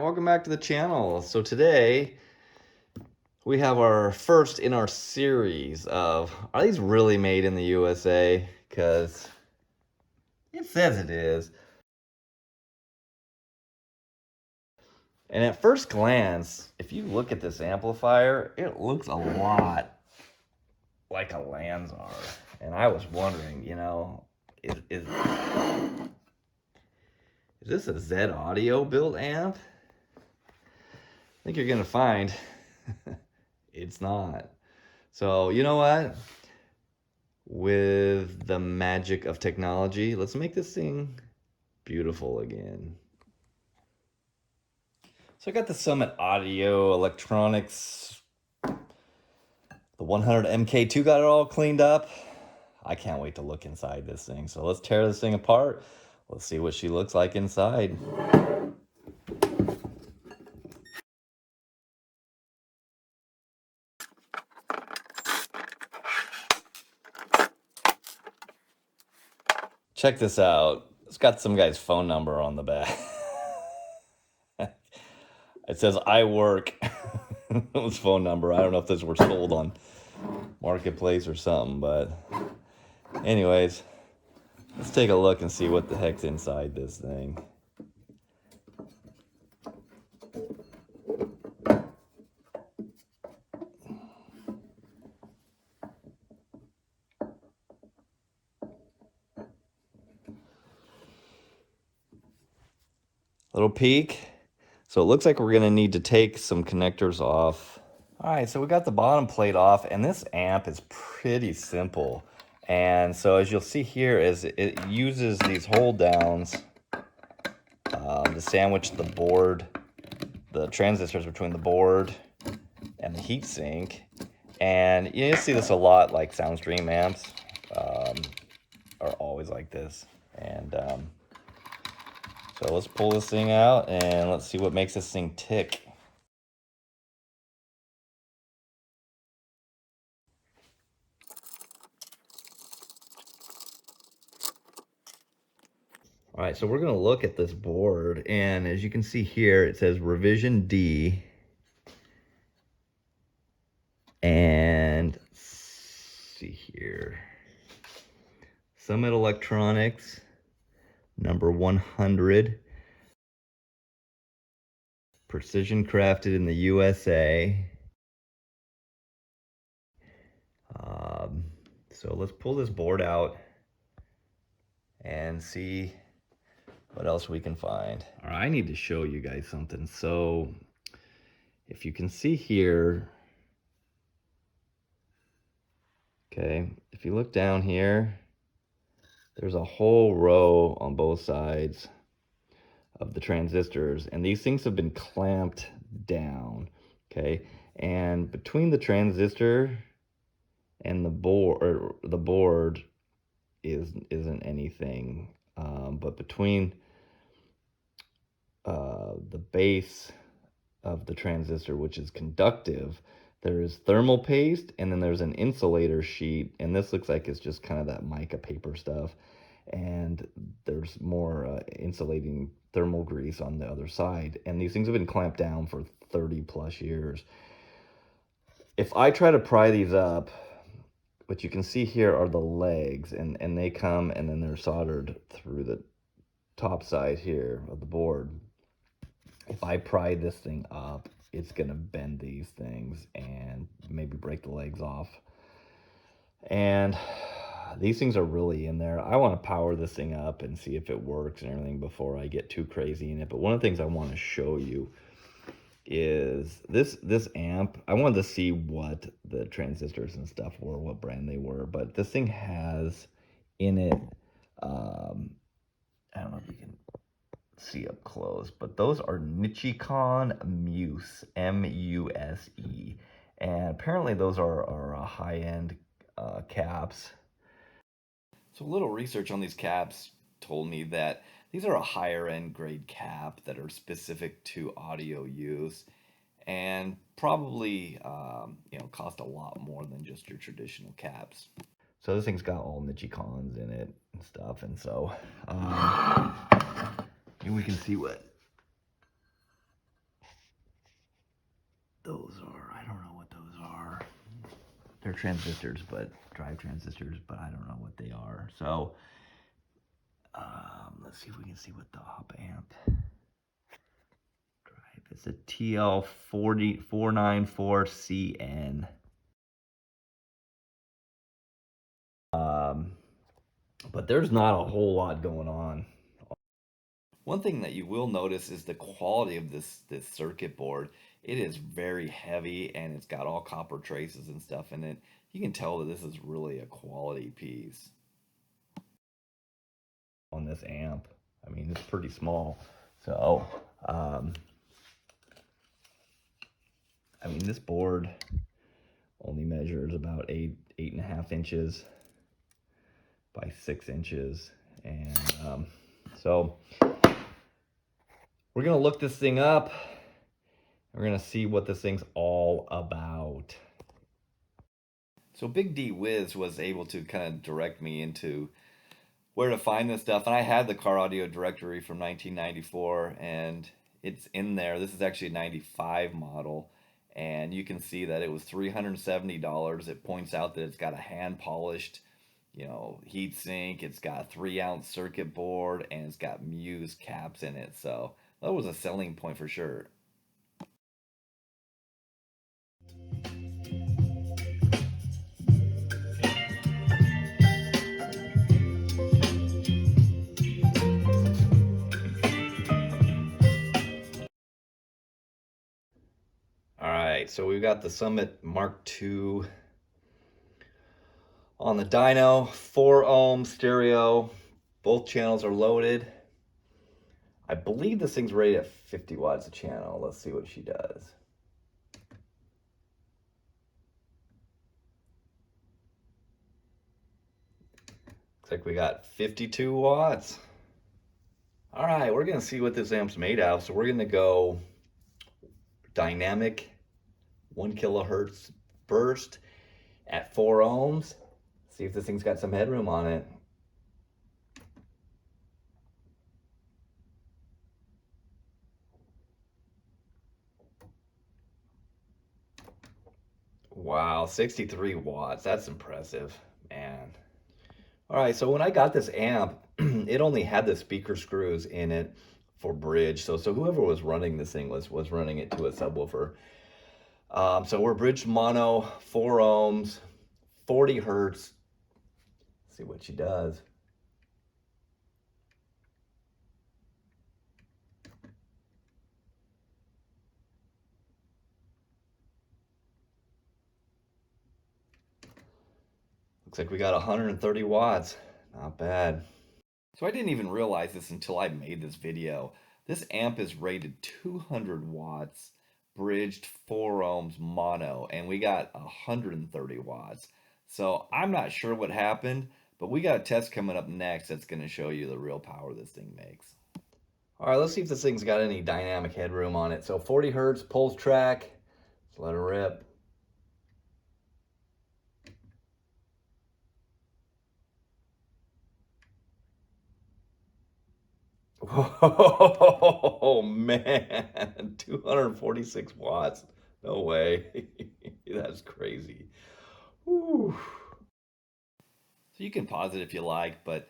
welcome back to the channel. So today we have our first in our series of, are these really made in the USA? Because it says it is. And at first glance, if you look at this amplifier, it looks a lot like a Lanzar. And I was wondering, you know, is this a Z Audio built amp? I think you're gonna find it's not. So you know what? With the magic of technology, let's make this thing beautiful again. So I got the Summit Audio Electronics, the 100 mkII, got it all cleaned up. I can't wait to look inside this thing. So let's tear this thing apart. Let's see what she looks like inside. Check this out. It's got some guy's phone number on the back. It says, I work. His phone number. I don't know if those were sold on Marketplace or something, but anyways, let's take a look and see what the heck's inside this thing. Little peek. So it looks like we're gonna need to take some connectors off. All right, so we got the bottom plate off, and this amp is pretty simple. And so as you'll see here, is it uses these hold downs to sandwich the board, the transistors between the board and the heatsink. And you see this a lot, like Soundstream amps are always like this. And so let's pull this thing out and let's see what makes this thing tick. All right, so we're gonna look at this board, and as you can see here, it says revision D. And let's see here, Summit Electronics, number 100, precision crafted in the USA. So let's pull this board out and see what else we can find. All right, I need to show you guys something. So if you can see here, okay, if you look down here, there's a whole row on both sides of the transistors, and these things have been clamped down, okay? And between the transistor and the board isn't anything, but between the base of the transistor, which is conductive, there is thermal paste, and then there's an insulator sheet, and this looks like it's just kind of that mica paper stuff, and there's more insulating thermal grease on the other side, and these things have been clamped down for 30 plus years. If I try to pry these up, what you can see here are the legs, and they come and then they're soldered through the top side here of the board. If I pry this thing up, it's gonna bend these things and maybe break the legs off. And these things are really in there. I want to power this thing up and see if it works and everything before I get too crazy in it. But one of the things I want to show you is this amp. I wanted to see what the transistors and stuff were, what brand they were, but this thing has in it, I don't know if you can see up close, but those are Nichicon Muse, M-U-S-E, and apparently those are high-end caps. So a little research on these caps told me that these are a higher end grade cap that are specific to audio use, and probably cost a lot more than just your traditional caps. So this thing's got all Nichicons in it and stuff, and so here we can see what those are. I don't know what those are. They're transistors, but drive transistors, but I don't know what they are. So let's see if we can see what the op amp drive. It's a TL494CN. But there's not a whole lot going on. One thing that you will notice is the quality of this circuit board. It is very heavy and it's got all copper traces and stuff in it. You can tell that this is really a quality piece. On this amp, I mean, it's pretty small. So, I mean, this board only measures about 8.5 inches by 6 inches. And so we're gonna look this thing up. We're gonna see what this thing's all about. So Big D Wiz was able to kind of direct me into where to find this stuff. And I had the car audio directory from 1994 and it's in there. This is actually a 95 model. And you can see that it was $370. It points out that it's got a hand polished, heat sink. It's got a 3-ounce circuit board and it's got Muse caps in it. So that was a selling point for sure. All right, so we've got the Summit Mark II on the dyno, 4 ohm stereo. Both channels are loaded. I believe this thing's rated at 50 watts a channel. Let's see what she does. Looks like we got 52 watts. All right, we're gonna see what this amp's made out of. So we're gonna go dynamic 1 kilohertz burst at 4 ohms. See if this thing's got some headroom on it. Wow, 63 watts. That's impressive, man. All right, so when I got this amp, it only had the speaker screws in it for bridge. So whoever was running this thing was running it to a subwoofer. So we're bridged mono, 4 ohms, 40 hertz. Let's see what she does. Looks like we got 130 watts. Not bad. So I didn't even realize this until I made this video. This amp is rated 200 watts, bridged 4 ohms mono, and we got 130 watts. So I'm not sure what happened, but we got a test coming up next that's going to show you the real power this thing makes. All right, let's see if this thing's got any dynamic headroom on it. So 40 hertz, pulse track. Let's let her rip. Oh man, 246 watts. No way. That's crazy. Whew. So you can pause it if you like, but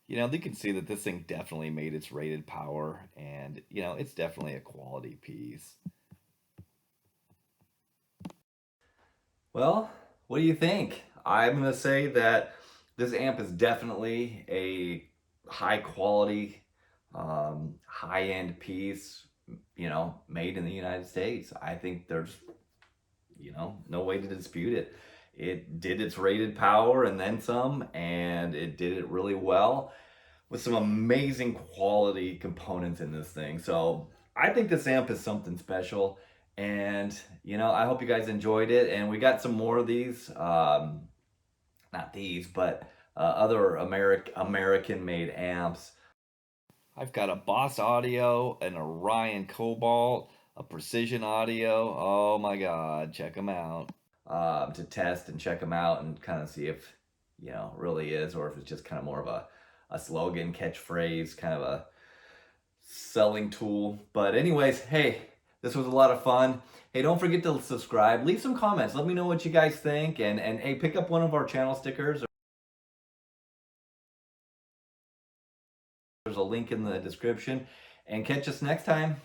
you can see that this thing definitely made its rated power and it's definitely a quality piece. Well, what do you think? I'm going to say that this amp is definitely a high quality, high end piece, made in the United States. I think there's, no way to dispute it. It did its rated power and then some, and it did it really well with some amazing quality components in this thing. So I think this amp is something special. And, I hope you guys enjoyed it. And we got some more of these, not these, but other American made amps. I've got a Boss Audio, an Orion Cobalt, a Precision Audio. Oh my God, check them out. To test and check them out and kind of see if, really is, or if it's just kind of more of a slogan, catchphrase, kind of a selling tool. But anyways, hey, This was a lot of fun. Hey, don't forget to subscribe. Leave some comments. Let me know what you guys think. And hey, pick up one of our channel stickers. There's a link in the description. And catch us next time.